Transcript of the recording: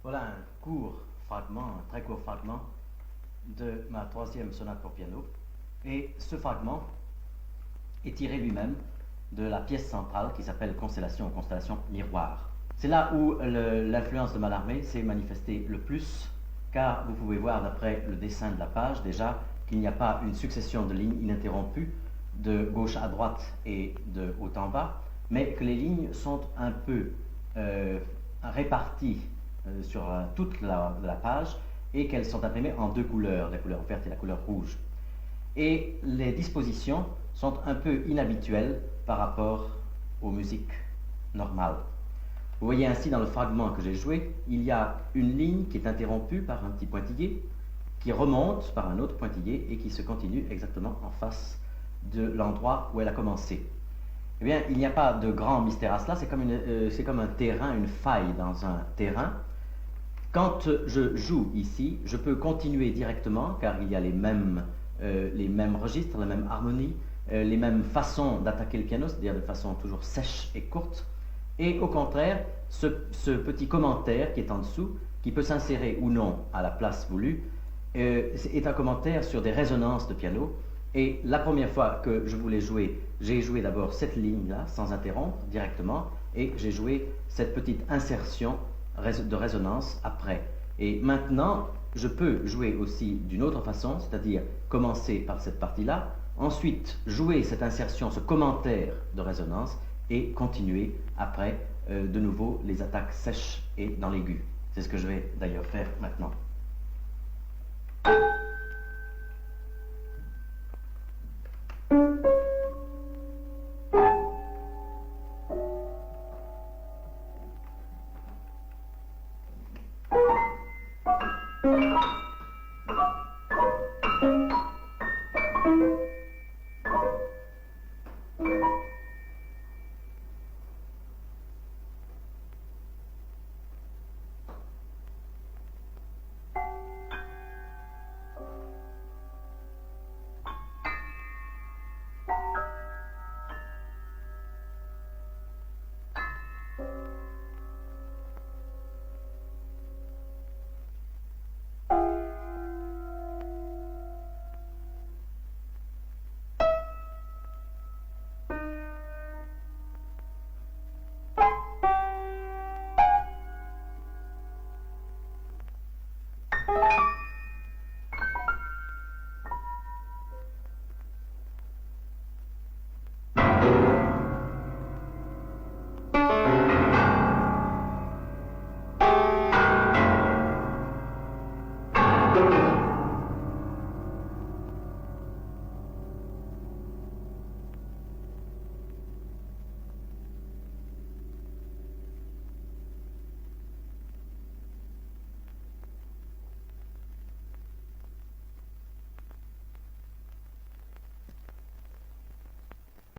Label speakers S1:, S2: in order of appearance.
S1: Voilà un court fragment, un très court fragment de ma troisième sonate pour piano. Et ce fragment est tiré lui-même de la pièce centrale qui s'appelle Constellation ou Constellation Miroir. C'est là où l'influence de Mallarmé s'est manifestée le plus, car vous pouvez voir d'après le dessin de la page déjà qu'il n'y a pas une succession de lignes ininterrompues de gauche à droite et de haut en bas, mais que les lignes sont un peu réparties sur toute la page et qu'elles sont imprimées en deux couleurs, la couleur verte et la couleur rouge. Et les dispositions sont un peu inhabituelles par rapport aux musiques normales. Vous voyez ainsi dans le fragment que j'ai joué, il y a une ligne qui est interrompue par un petit pointillé, qui remonte par un autre pointillé et qui se continue exactement en face de l'endroit où elle a commencé. Eh bien, il n'y a pas de grand mystère à cela, c'est comme un terrain, une faille dans un terrain. Quand je joue ici, je peux continuer directement, car il y a les mêmes registres, la même harmonie, les mêmes façons d'attaquer le piano, c'est-à-dire de façon toujours sèche et courte. Et au contraire, ce petit commentaire qui est en dessous, qui peut s'insérer ou non à la place voulue, est un commentaire sur des résonances de piano. Et la première fois que je voulais jouer, j'ai joué d'abord cette ligne-là, sans interrompre, directement, et j'ai joué cette petite insertion de résonance après. Et maintenant, je peux jouer aussi d'une autre façon, c'est-à-dire commencer par cette partie-là, ensuite jouer cette insertion, ce commentaire de résonance, et continuer après de nouveau les attaques sèches et dans l'aigu. C'est ce que je vais d'ailleurs faire maintenant.